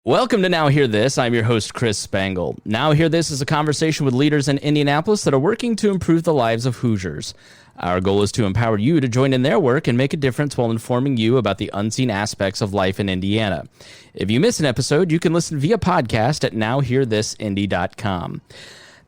Welcome to Now Hear This. I'm your host, Chris Spangle. Now Hear This is a conversation with leaders in Indianapolis that are working to improve the lives of Hoosiers. Our goal is to empower you to join in their work and make a difference while informing you about the unseen aspects of life in Indiana. If you miss an episode, you can listen via podcast at nowhearthisindy.com.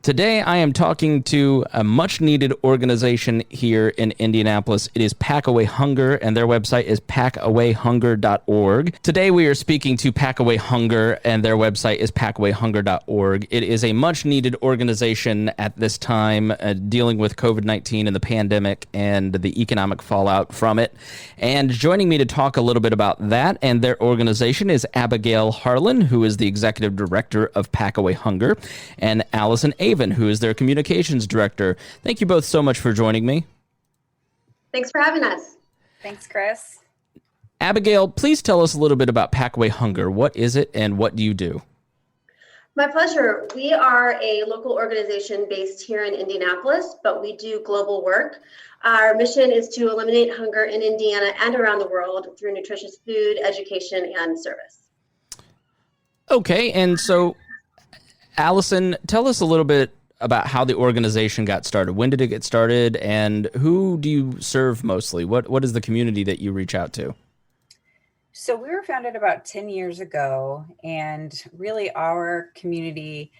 Today, I am talking to a much-needed organization here in Indianapolis. It is Pack Away Hunger, and their website is packawayhunger.org. Today, we are speaking to Pack Away Hunger, and their website is packawayhunger.org. It is a much-needed organization at this time, dealing with COVID-19 and the pandemic and the economic fallout from it. And joining me to talk a little bit about that and their organization is Abigail Harlan, who is the executive director of Pack Away Hunger, and Allison who is their communications director. Thank you both so much for joining me. Thanks for having us. Thanks, Chris. Abigail, please tell us a little bit about Pack Away Hunger. What is it and what do you do? My pleasure. We are a local organization based here in Indianapolis, but we do global work. Our mission is to eliminate hunger in Indiana and around the world through nutritious food, education, and service. Okay, and so Allison, tell us a little bit about how the organization got started. When did it get started, and who do you serve mostly? What is the community that you reach out to? So we were founded about 10 years ago, and really our community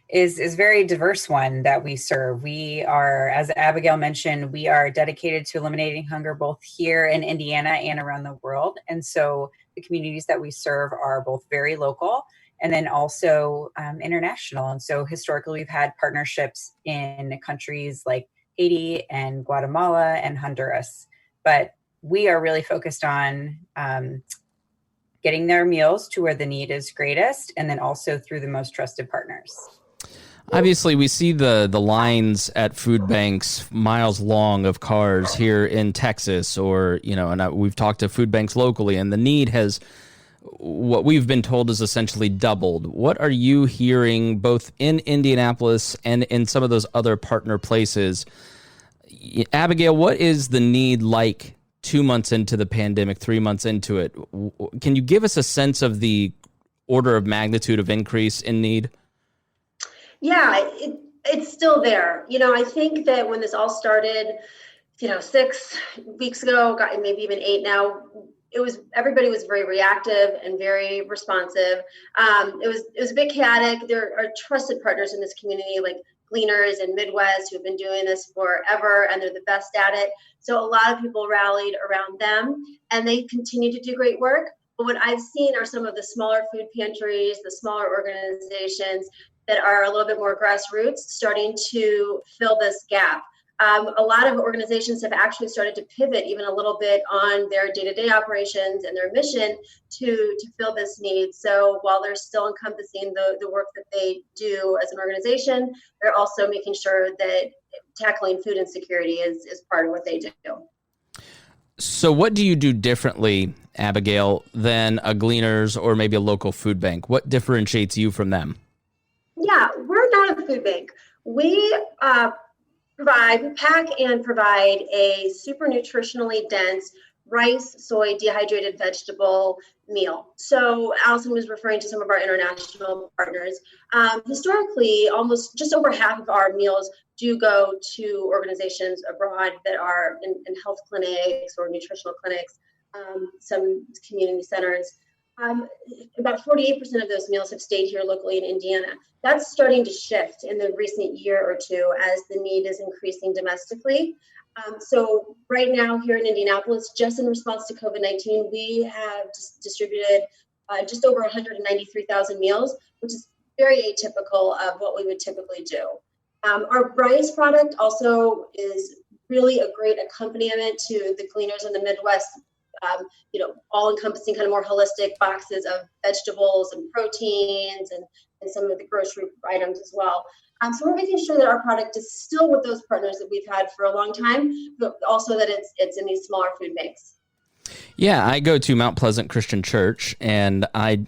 is a very diverse one that we serve. We are, as Abigail mentioned, we are dedicated to eliminating hunger both here in Indiana and around the world. And so the communities that we serve are both very local and then also international. And so historically, we've had partnerships in countries like Haiti and Guatemala and Honduras. But we are really focused on getting their meals to where the need is greatest, and then also through the most trusted partners. Obviously, we see the lines at food banks miles long of cars here in Texas, or, and we've talked to food banks locally, and the need has, what we've been told, is essentially doubled. What are you hearing both in Indianapolis and in some of those other partner places? Abigail, what is the need like 2 months into the pandemic, 3 months into it? Can you give us a sense of the order of magnitude of increase in need? Yeah, it's still there. I think that when this all started, 6 weeks ago, maybe even 8 now, everybody was very reactive and very responsive. It was a bit chaotic. There are trusted partners in this community, like Gleaners in Midwest, who've been doing this forever, and they're the best at it. So a lot of people rallied around them, and they continue to do great work. But what I've seen are some of the smaller food pantries, the smaller organizations that are a little bit more grassroots, starting to fill this gap. A lot of organizations have actually started to pivot even a little bit on their day-to-day operations and their mission to fill this need. So while they're still encompassing the work that they do as an organization, they're also making sure that tackling food insecurity is part of what they do. So what do you do differently, Abigail, than a Gleaners or maybe a local food bank? What differentiates you from them? Yeah, we're not a food bank. We pack and provide a super nutritionally dense rice, soy, dehydrated vegetable meal. So Allison was referring to some of our international partners. Historically, almost just over half of our meals do go to organizations abroad that are in health clinics or nutritional clinics, some community centers. About 48% of those meals have stayed here locally in Indiana. That's starting to shift in the recent year or two as the need is increasing domestically. So right now here in Indianapolis, just in response to COVID-19, we have distributed just over 193,000 meals, which is very atypical of what we would typically do. Our rice product also is really a great accompaniment to the Gleaners in the Midwest, all-encompassing kind of more holistic boxes of vegetables and proteins and some of the grocery items as well. So we're making sure that our product is still with those partners that we've had for a long time, but also that it's in these smaller food banks. Yeah, I go to Mount Pleasant Christian Church, and I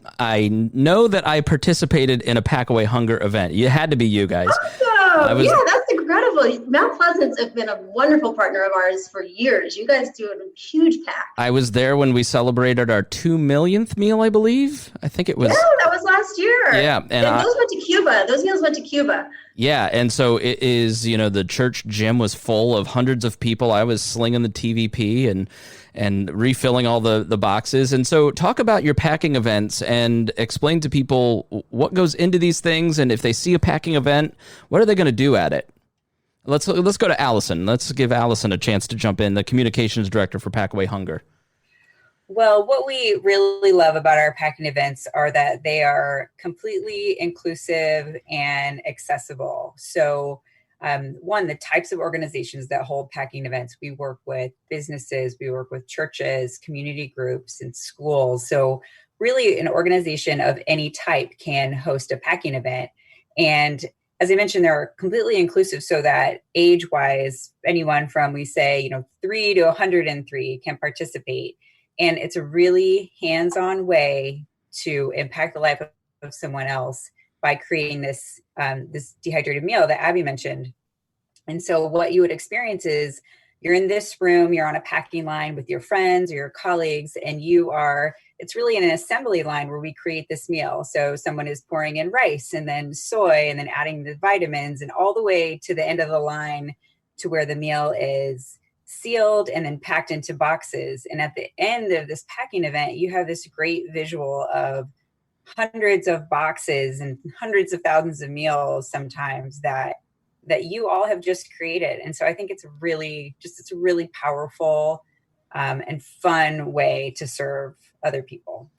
know that I participated in a Pack Away Hunger event. It had to be you guys. Awesome! Yeah, that's incredible. Mount Pleasant's have been a wonderful partner of ours for years. You guys do a huge pack. I was there when we celebrated our 2 millionth meal, I believe. I think it was. Yeah, that was last year. Yeah. And those went to Cuba. Those meals went to Cuba. Yeah. And so it is, the church gym was full of hundreds of people. I was slinging the TVP and refilling all the boxes. And so talk about your packing events and explain to people what goes into these things. And if they see a packing event, what are they going to do at it? Let's go to Allison. Let's give Allison a chance to jump in, the communications director for Pack Away Hunger. Well, what we really love about our packing events are that they are completely inclusive and accessible. So one, the types of organizations that hold packing events, we work with businesses, we work with churches, community groups, and schools. So really an organization of any type can host a packing event. And as I mentioned, they're completely inclusive so that age-wise, anyone from, we say, 3 to 103 can participate. And it's a really hands-on way to impact the life of someone else by creating this dehydrated meal that Abby mentioned. And so what you would experience is you're in this room, you're on a packing line with your friends or your colleagues, and it's really an assembly line where we create this meal. So someone is pouring in rice and then soy and then adding the vitamins and all the way to the end of the line to where the meal is sealed and then packed into boxes. And at the end of this packing event, you have this great visual of hundreds of boxes and hundreds of thousands of meals sometimes that you all have just created. And so I think it's a really powerful and fun way to serve other people.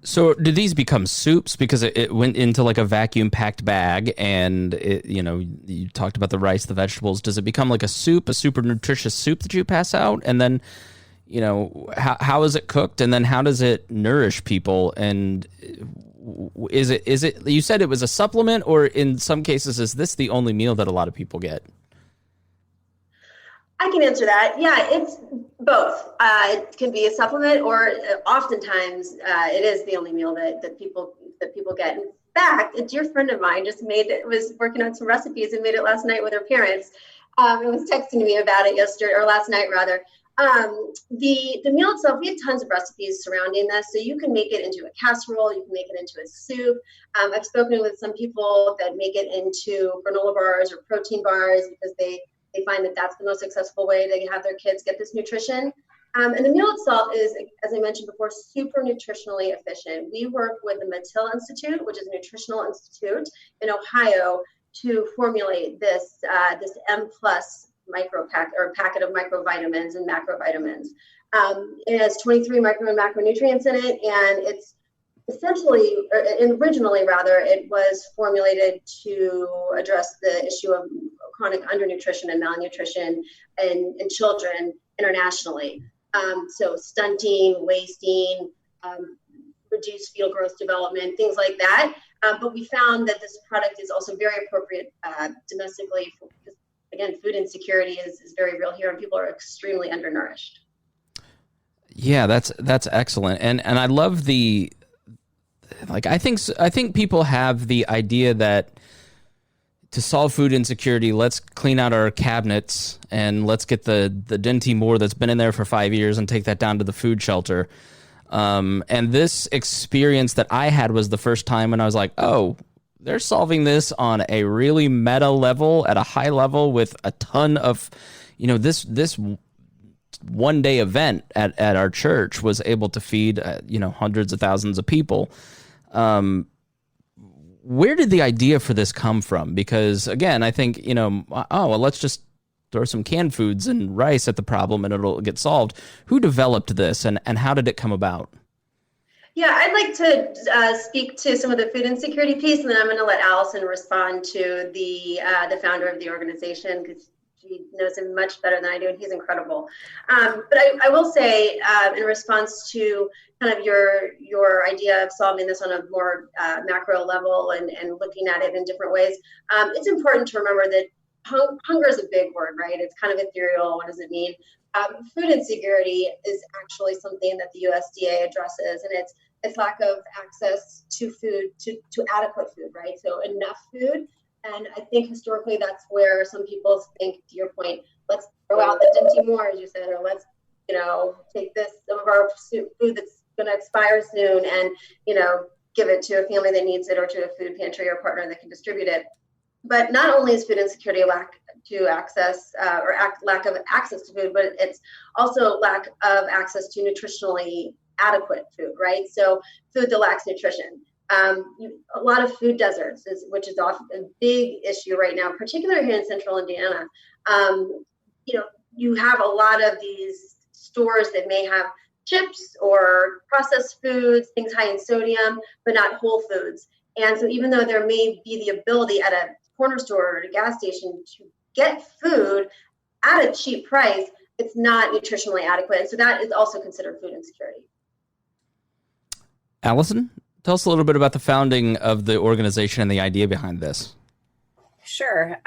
So do these become soups because it went into like a vacuum packed bag and you talked about the rice, the vegetables. Does it become like a soup, a super nutritious soup that you pass out? And then, how is it cooked? And then how does it nourish people? And is it, you said it was a supplement, or in some cases, is this the only meal that a lot of people get? I can answer that. Yeah, it's both. It can be a supplement, or oftentimes it is the only meal that people get. In fact, a dear friend of mine was working on some recipes and made it last night with her parents. It was texting me about it last night rather. The meal itself, we have tons of recipes surrounding this, so you can make it into a casserole, you can make it into a soup. I've spoken with some people that make it into granola bars or protein bars because they find that that's the most successful way to have their kids get this nutrition. And the meal itself is, as I mentioned before, super nutritionally efficient. We work with the Mattel Institute, which is a nutritional institute in Ohio, to formulate this M+ micro pack or packet of microvitamins and macrovitamins. It has 23 micro and macronutrients in it, and it's essentially, originally rather, it was formulated to address the issue of chronic undernutrition and malnutrition in children internationally. So stunting, wasting, reduced fetal growth development, things like that. But we found that this product is also very appropriate domestically. Again, food insecurity is very real here, and people are extremely undernourished. Yeah, that's excellent, and I love I think people have the idea that to solve food insecurity, let's clean out our cabinets and let's get the Dinty Moore that's been in there for 5 years and take that down to the food shelter. And this experience that I had was the first time when I was like, oh, they're solving this on a really meta level, at a high level, with a ton of, this one day event at our church was able to feed, hundreds of thousands of people. Where did the idea for this come from? Because again, I think, let's just throw some canned foods and rice at the problem and it'll get solved. Who developed this and how did it come about? Yeah, I'd like to speak to some of the food insecurity piece, and then I'm going to let Allison respond to the founder of the organization, because she knows him much better than I do, and he's incredible. But I will say, in response to kind of your idea of solving this on a more macro level and looking at it in different ways, it's important to remember that hunger is a big word, right? It's kind of ethereal. What does it mean? Food insecurity is actually something that the USDA addresses, and it's lack of access to food, to adequate food, right? So enough food And I think historically that's where some people think, to your point, let's throw out the empty more, as you said, or let's, take some of our food that's going to expire soon and, give it to a family that needs it or to a food pantry or partner that can distribute it. But not only is food insecurity lack of access to food, but it's also lack of access to nutritionally adequate food, right? So food that lacks nutrition. A lot of food deserts, which is often a big issue right now, particularly here in central Indiana. You have a lot of these stores that may have chips or processed foods, things high in sodium, but not whole foods. And so even though there may be the ability at a corner store or at a gas station to get food at a cheap price, it's not nutritionally adequate. And so that is also considered food insecurity. Allison, tell us a little bit about the founding of the organization and the idea behind this. Sure.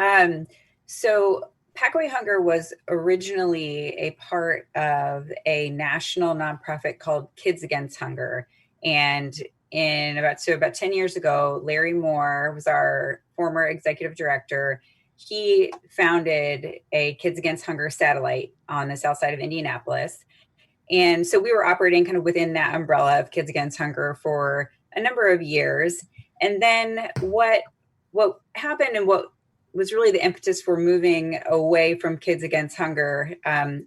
So Pack Away Hunger was originally a part of a national nonprofit called Kids Against Hunger. And about 10 years ago, Larry Moore was our former executive director. He founded a Kids Against Hunger satellite on the south side of Indianapolis. And so we were operating kind of within that umbrella of Kids Against Hunger for a number of years. And then what happened and what was really the impetus for moving away from Kids Against Hunger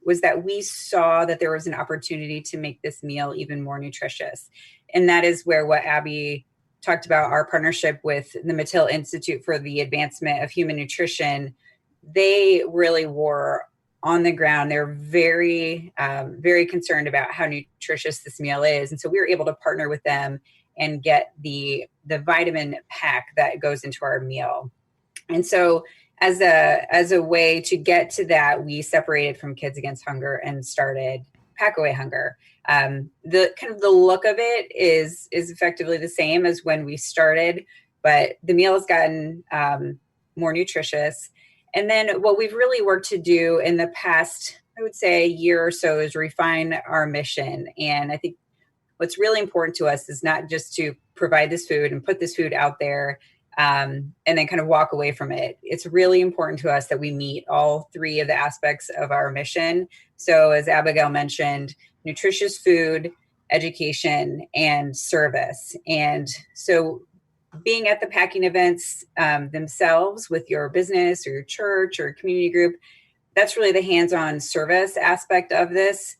was that we saw that there was an opportunity to make this meal even more nutritious. And that is where what Abby talked about, our partnership with the Mattel Institute for the Advancement of Human Nutrition, they really were on the ground. They're very, very concerned about how nutritious this meal is. And so we were able to partner with them and get the vitamin pack that goes into our meal. And so as a way to get to that, we separated from Kids Against Hunger and started Pack Away Hunger. The kind of the look of it is effectively the same as when we started, but the meal has gotten more nutritious. And then what we've really worked to do in the past, I would say, year or so is refine our mission. And I think what's really important to us is not just to provide this food and put this food out there and then kind of walk away from it. It's really important to us that we meet all three of the aspects of our mission. So as Abigail mentioned, nutritious food, education, and service. And so being at the packing events themselves with your business or your church or community group, that's really the hands-on service aspect of this.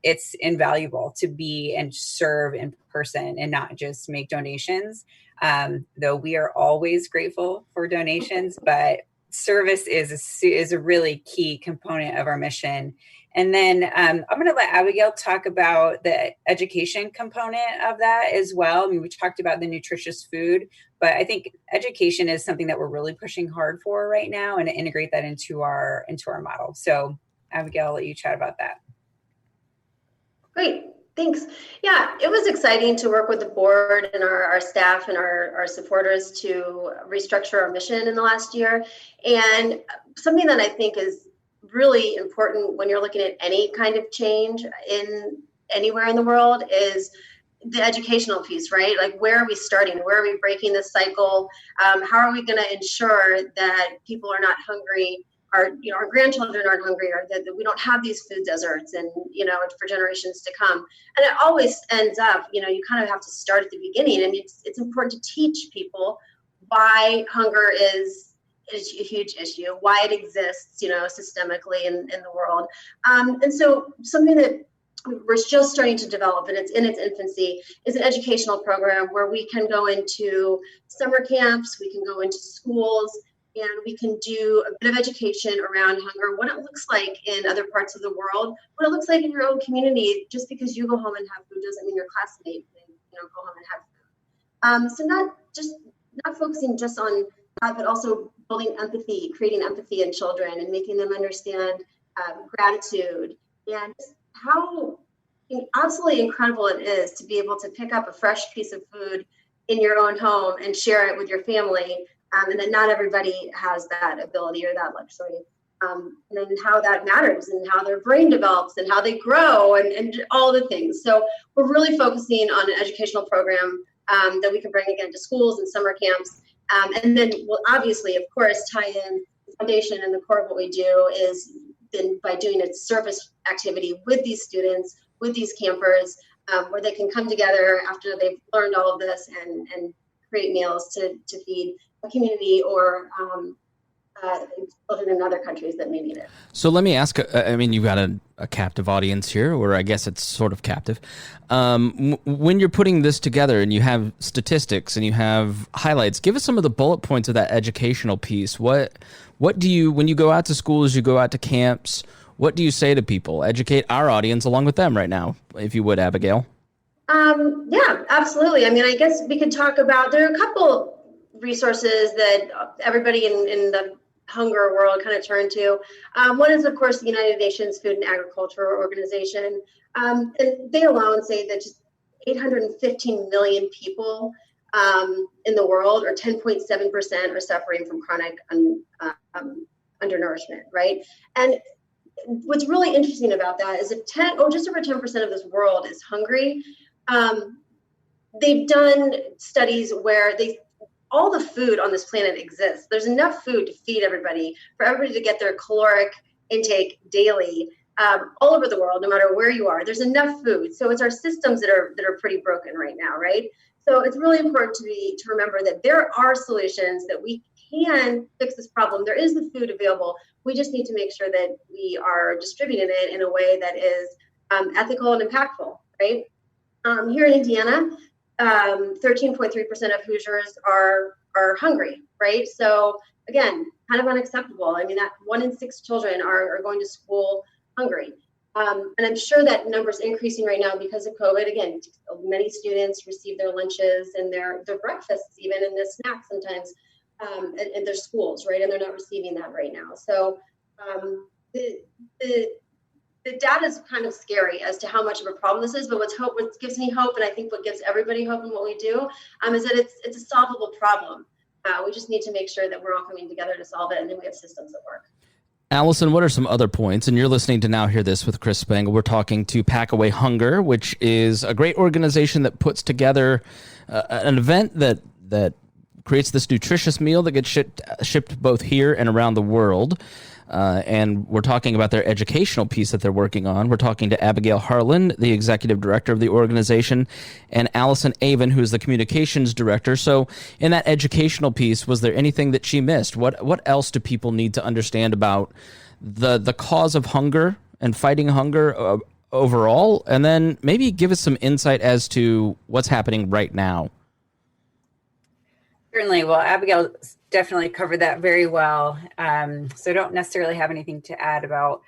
It's invaluable to be and serve in person and not just make donations. Though we are always grateful for donations, but service is a really key component of our mission. And then I'm going to let Abigail talk about the education component of that as well. I mean, we talked about the nutritious food, but I think education is something that we're really pushing hard for right now and to integrate that into our model. So Abigail, I'll let you chat about that. Great. Thanks. Yeah, it was exciting to work with the board and our staff and our supporters to restructure our mission in the last year. And something that I think is really important when you're looking at any kind of change in anywhere in the world is the educational piece, right? Like, where are we starting? Where are we breaking this cycle? How are we going to ensure that people are not hungry? Our grandchildren aren't hungry, or that we don't have these food deserts and, for generations to come. And it always ends up, you kind of have to start at the beginning. And it's important to teach people why hunger is a huge issue, why it exists, systemically in the world. And so something that we're just starting to develop, and it's in its infancy, is an educational program where we can go into summer camps, we can go into schools, and we can do a bit of education around hunger, what it looks like in other parts of the world, what it looks like in your own community. Just because you go home and have food doesn't mean your classmate can, go home and have food. So not focusing just on that, but also building empathy, creating empathy in children and making them understand gratitude and how absolutely incredible it is to be able to pick up a fresh piece of food in your own home and share it with your family. And then not everybody has that ability or that luxury. And then how that matters and how their brain develops and how they grow and all the things. So we're really focusing on an educational program that we can bring again to schools and summer camps And then we'll obviously, of course, tie in the foundation, and the core of what we do is then by doing a service activity with these students, with these campers, where they can come together after they've learned all of this and create meals to feed a community or children in other countries that may need it. So let me ask, I mean, you've got a captive audience here, or I guess it's sort of captive. When you're putting this together and you have statistics and you have highlights, give us some of the bullet points of that educational piece. What do you, when you go out to schools, you go out to camps, what do you say to people? Educate our audience along with them right now, if you would, Abigail. Yeah, absolutely. I mean, I guess we could talk about, there are a couple resources that everybody in the hunger world kind of turn to. One is, of course, the United Nations Food and Agriculture Organization. And they alone say that just 815 million people in the world, or 10.7%, are suffering from chronic undernourishment, right? And what's really interesting about that is if just over 10% of this world is hungry, they've done studies where all the food on this planet exists. There's enough food to feed everybody, for everybody to get their caloric intake daily, all over the world, no matter where you are. There's enough food. So it's our systems that are pretty broken right now, right? So it's really important to remember that there are solutions, that we can fix this problem. There is the food available. We just need to make sure that we are distributing it in a way that is ethical and impactful, right? Here in Indiana, 13.3% of Hoosiers are hungry, right? So again, kind of unacceptable. I mean, that 1 in 6 children are going to school hungry. And I'm sure that number's increasing right now because of COVID. Again, many students receive their lunches and their breakfasts, even, and their snacks sometimes in their schools, right? And they're not receiving that right now. So the data is kind of scary as to how much of a problem this is, but what gives me hope, and I think what gives everybody hope in what we do, is that it's a solvable problem. We just need to make sure that we're all coming together to solve it, and then we have systems that work. Allison, what are some other points? And you're listening to Now Hear This with Chris Spangle. We're talking to Pack Away Hunger, which is a great organization that puts together an event that creates this nutritious meal that gets shipped both here and around the world. And we're talking about their educational piece that they're working on. We're talking to Abigail Harlan, the executive director of the organization, and Allison Avon, who is the communications director. So in that educational piece, was there anything that she missed? What else do people need to understand about the cause of hunger and fighting hunger overall? And then maybe give us some insight as to what's happening right now. Certainly. Well, Abigail definitely covered that very well. So I don't necessarily have anything to add about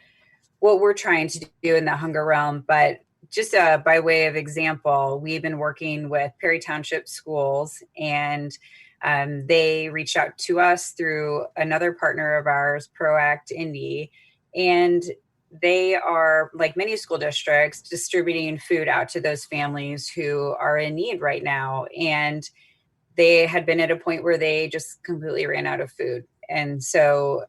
what we're trying to do in the hunger realm, but just by way of example, we've been working with Perry Township schools, and they reached out to us through another partner of ours, ProAct Indy, and they are, like many school districts, distributing food out to those families who are in need right now. And they had been at a point where they just completely ran out of food. And so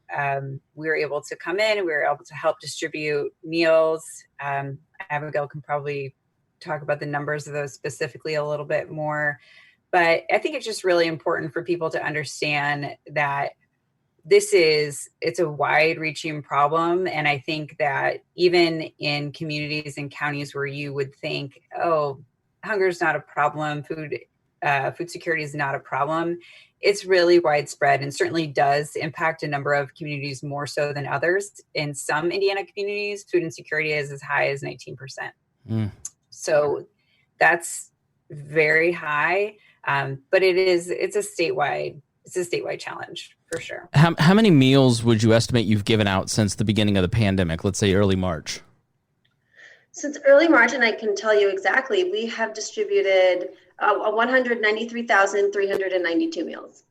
we were able to come in, we were able to help distribute meals. Abigail can probably talk about the numbers of those specifically a little bit more. But I think it's just really important for people to understand that it's a wide-reaching problem. And I think that even in communities and counties where you would think, oh, hunger is not a problem, food security is not a problem, it's really widespread and certainly does impact a number of communities more so than others. In some Indiana communities, food insecurity is as high as 19%. So that's very high, but it's a statewide challenge for sure. How many meals would you estimate you've given out since the beginning of the pandemic? Let's say early March. Since early March, and I can tell you exactly, we have distributed 193,392 meals.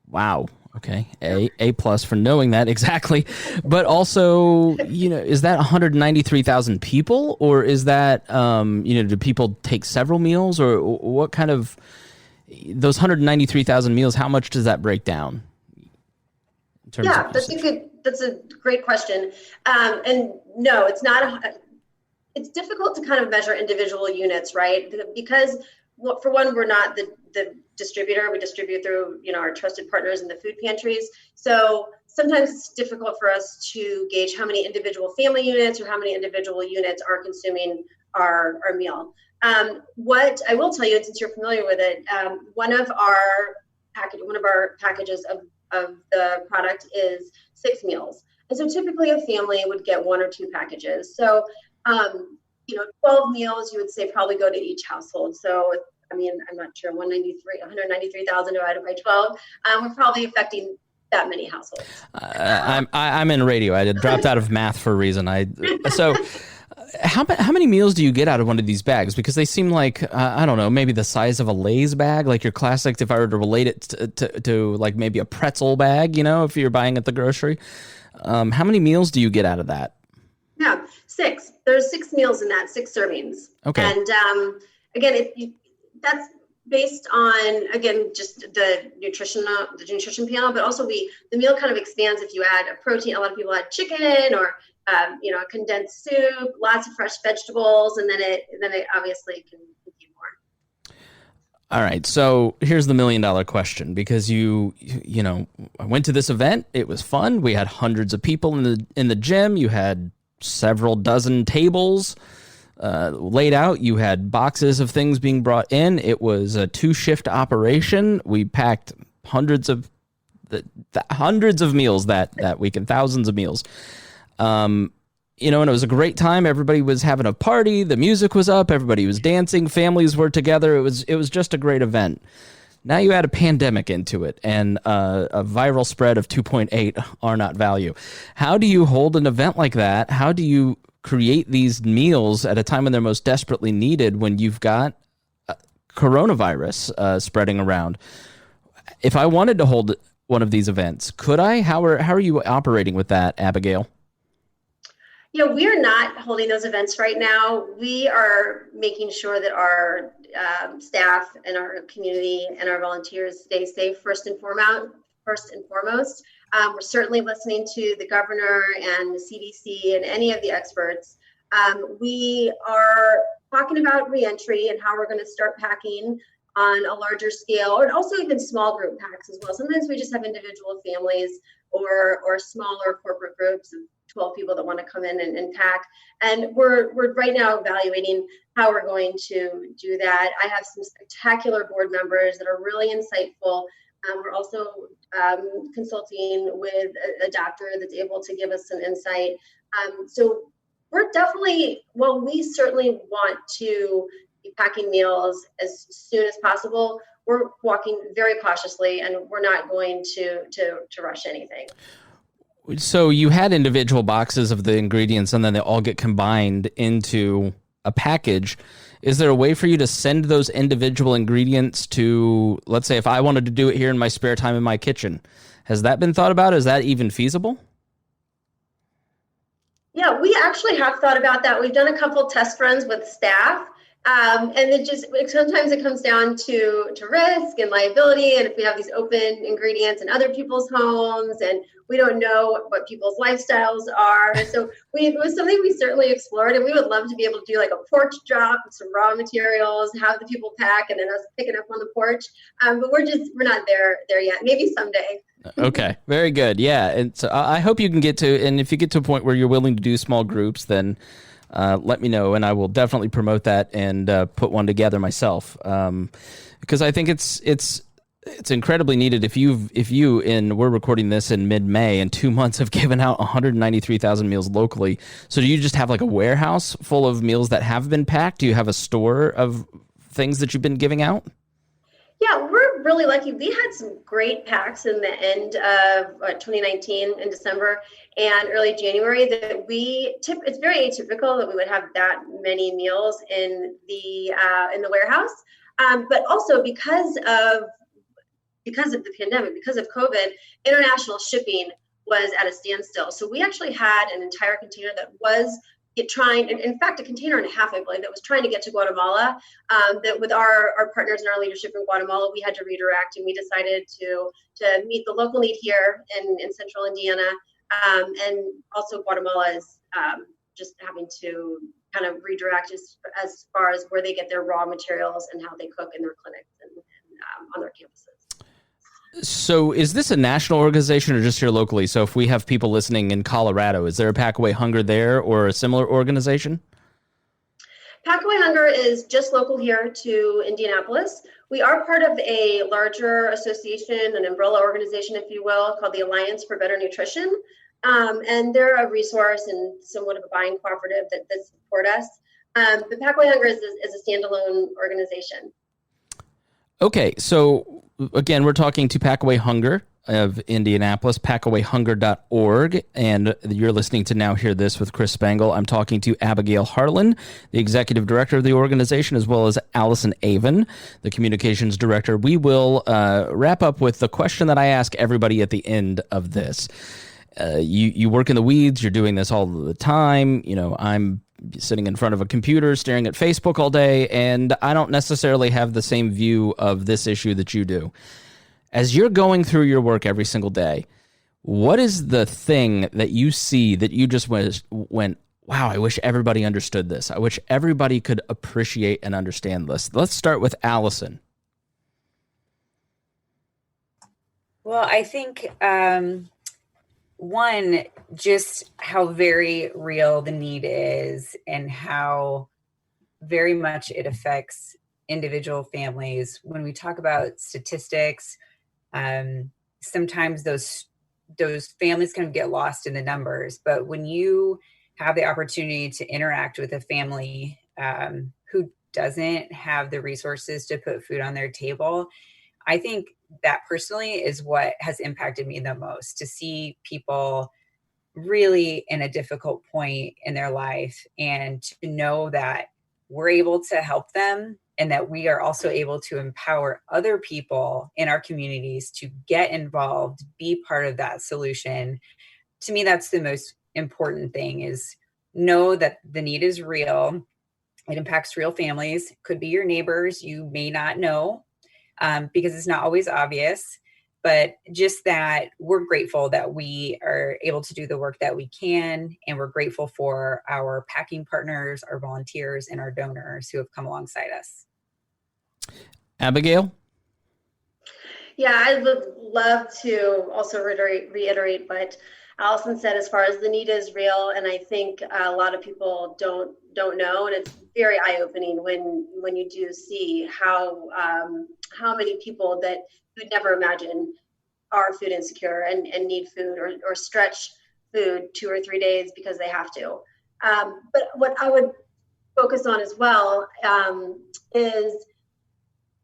Wow. Okay. A plus for knowing that exactly. But also, is that 193,000 people, or is that, do people take several meals, or what kind of, those 193,000 meals, how much does that break down? Yeah, that's a great question. And no, it's not, it's difficult to kind of measure individual units, right? Because for one, we're not the distributor. We distribute through, our trusted partners in the food pantries. So sometimes it's difficult for us to gauge how many individual family units or how many individual units are consuming our meal. What I will tell you, since you're familiar with it, one of our packages of the product is 6 meals. And so typically a family would get 1 or 2 packages. So, 12 meals, you would say probably go to each household. So, I'm not sure, 193,000 divided by 12, we're probably affecting that many households. I'm in radio. I dropped out of math for a reason. How many meals do you get out of one of these bags? Because they seem like, I don't know, maybe the size of a Lay's bag, like your classic, if I were to relate it to like maybe a pretzel bag, if you're buying at the grocery. How many meals do you get out of that? Yeah, 6. There's 6 meals in that, 6 servings. Okay. And again, that's based on, again, just the nutrition panel, but also the meal kind of expands if you add a protein. A lot of people add chicken or a condensed soup, lots of fresh vegetables, and then it obviously can be more. All right, so here's the $1 million question, because I went to this event. It was fun. We had hundreds of people in the gym. You had several dozen tables laid out. You had boxes of things being brought in. It was a 2-shift operation. We packed hundreds of meals that weekend, thousands of meals. And it was a great time. Everybody was having a party. The music was up. Everybody was dancing. Families were together. It was just a great event. Now you add a pandemic into it and a viral spread of 2.8 R naught value. How do you hold an event like that? How do you create these meals at a time when they're most desperately needed, when you've got coronavirus spreading around? If I wanted to hold one of these events, could I? How are you operating with that, Abigail? We are not holding those events right now. We are making sure that our staff and our community and our volunteers stay safe first and foremost. We're certainly listening to the governor and the CDC and any of the experts. We are talking about reentry and how we're going to start packing on a larger scale, and also even small group packs as well. Sometimes we just have individual families or smaller corporate groups of 12 people that want to come in and pack. And we're right now evaluating how we're going to do that. I have some spectacular board members that are really insightful. We're also consulting with a doctor that's able to give us some insight. So we're definitely, we certainly want to be packing meals as soon as possible. We're walking very cautiously, and we're not going to rush anything. So you had individual boxes of the ingredients, and then they all get combined into a package. Is there a way for you to send those individual ingredients to, let's say, if I wanted to do it here in my spare time in my kitchen? Has that been thought about? Is that even feasible? Yeah, we actually have thought about that. We've done a couple test runs with staff. And sometimes it comes down to risk and liability. And if we have these open ingredients in other people's homes and we don't know what people's lifestyles are. So it was something we certainly explored, and we would love to be able to do like a porch drop with some raw materials, have the people pack, and then us picking up on the porch. But we're not there yet. Maybe someday. Okay, very good. Yeah. And so I hope you can get to, and if you get to a point where you're willing to do small groups, then let me know, and I will definitely promote that and put one together myself, because I think it's incredibly needed. If we're recording this in mid-May, and 2 months have given out 193,000 meals locally. So do you just have like a warehouse full of meals that have been packed? Do you have a store of things that you've been giving out? Yeah, we're really lucky. We had some great packs in the end of 2019 in December and early January that it's very atypical that we would have that many meals in the warehouse. But also because of the pandemic, because of COVID, international shipping was at a standstill. So we actually had an entire container that was in fact, a container and a half, I believe, that was trying to get to Guatemala, that with our partners and our leadership in Guatemala, we had to redirect, and we decided to meet the local need here in central Indiana. And also Guatemala is just having to kind of redirect as far as where they get their raw materials and how they cook in their clinics and on their campuses. So is this a national organization or just here locally? So if we have people listening in Colorado, is there a Pack Away Hunger there or a similar organization? Pack Away Hunger is just local here to Indianapolis. We are part of a larger association, an umbrella organization, if you will, called the Alliance for Better Nutrition. And they're a resource and somewhat of a buying cooperative that support us. But Pack Away Hunger is a standalone organization. Okay, so again, we're talking to Pack Away Hunger of Indianapolis, packawayhunger.org, and you're listening to Now Hear This with Chris Spangle. I'm talking to Abigail Harlan, the executive director of the organization, as well as Allison Avon, the communications director. We will wrap up with the question that I ask everybody at the end of this. You work in the weeds, you're doing this all the time. You know, I'm sitting in front of a computer staring at Facebook all day, and I don't necessarily have the same view of this issue that you do. As you're going through your work every single day, what is the thing that you see that you just went, wow, I wish everybody understood this. I wish everybody could appreciate and understand this. Let's start with Allison. Well, I think one, just how very real the need is and how very much it affects individual families. When we talk about statistics, sometimes those families kind of get lost in the numbers, but when you have the opportunity to interact with a family who doesn't have the resources to put food on their table, I think that personally is what has impacted me the most, to see people really in a difficult point in their life and to know that we're able to help them and that we are also able to empower other people in our communities to get involved, be part of that solution. To me, that's the most important thing, is know that the need is real. It impacts real families. Could be your neighbors you may not know, because it's not always obvious, but just that we're grateful that we are able to do the work that we can. And we're grateful for our packing partners, our volunteers, and our donors who have come alongside us. Abigail? Yeah, I would love to also reiterate what Allison said as far as the need is real. And I think a lot of people don't know. And it's very eye-opening when you do see how many people that you'd never imagine are food insecure and need food or stretch food 2 or 3 days because they have to. But what I would focus on as well is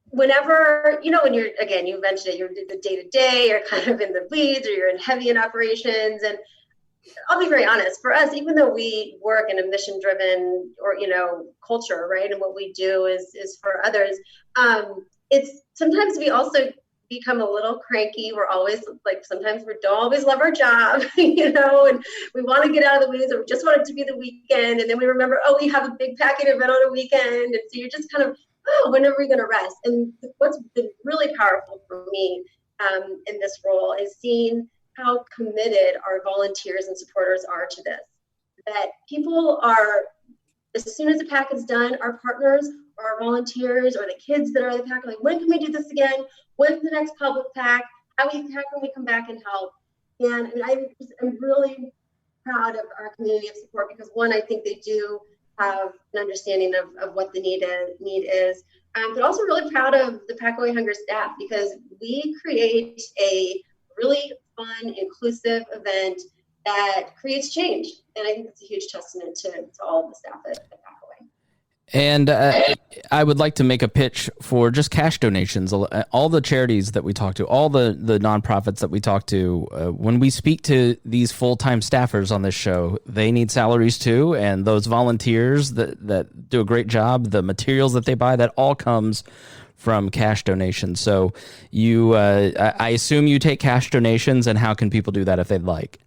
whenever, when you're, again, you mentioned it, you're the day-to-day, you're kind of in the weeds or you're in heavy in operations. And I'll be very honest, for us, even though we work in a mission-driven or, culture, right? And what we do is for others, it's sometimes we also become a little cranky. We're always sometimes we don't always love our job, and we want to get out of the weeds or we just want it to be the weekend. And then we remember, we have a big packing event on a weekend. And so you're just kind of, when are we going to rest? And what's been really powerful for me in this role is seeing how committed our volunteers and supporters are to this. That people are, as soon as the pack is done, our partners or our volunteers or the kids that are the pack are like, when can we do this again? When's the next public pack? How can we come back and help? And I'm really proud of our community of support because, one, I think they do have an understanding of what the need is. But also really proud of the Pack Away Hunger staff because we create a really fun, inclusive event that creates change. And I think it's a huge testament to all of the staff at Pack Away. And I would like to make a pitch for just cash donations. All the charities that we talk to, all the nonprofits that we talk to, when we speak to these full-time staffers on this show, they need salaries too. And those volunteers that do a great job, the materials that they buy, that all comes from cash donations. So I assume you take cash donations, and how can people do that if they'd like?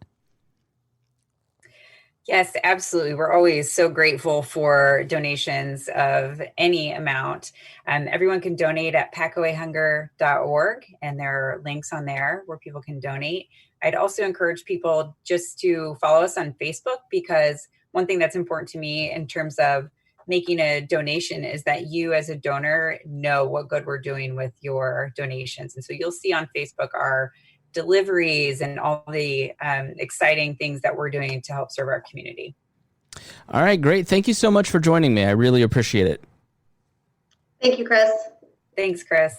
Yes, absolutely. We're always so grateful for donations of any amount. Everyone can donate at packawayhunger.org, and there are links on there where people can donate. I'd also encourage people just to follow us on Facebook because one thing that's important to me in terms of making a donation is that you as a donor know what good we're doing with your donations. And so you'll see on Facebook our deliveries and all the exciting things that we're doing to help serve our community. All right, great. Thank you so much for joining me. I really appreciate it. Thank you, Chris. Thanks, Chris.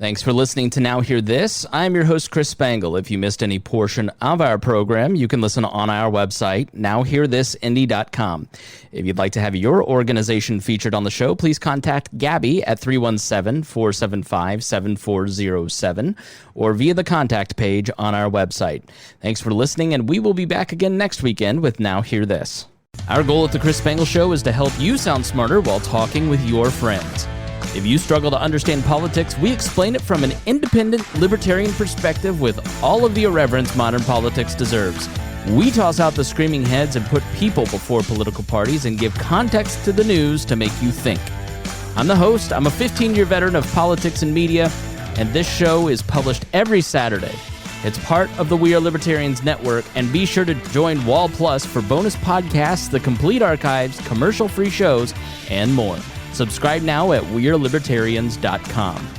Thanks for listening to Now Hear This. I'm your host, Chris Spangle. If you missed any portion of our program, you can listen on our website, nowhearthisindy.com. If you'd like to have your organization featured on the show, please contact Gabby at 317-475-7407 or via the contact page on our website. Thanks for listening, and we will be back again next weekend with Now Hear This. Our goal at the Chris Spangle Show is to help you sound smarter while talking with your friends. If you struggle to understand politics, we explain it from an independent libertarian perspective with all of the irreverence modern politics deserves. We toss out the screaming heads and put people before political parties and give context to the news to make you think. I'm the host. I'm a 15-year veteran of politics and media, and this show is published every Saturday. It's part of the We Are Libertarians network, and be sure to join Wall Plus for bonus podcasts, the complete archives, commercial-free shows, and more. Subscribe now at wearelibertarians.com.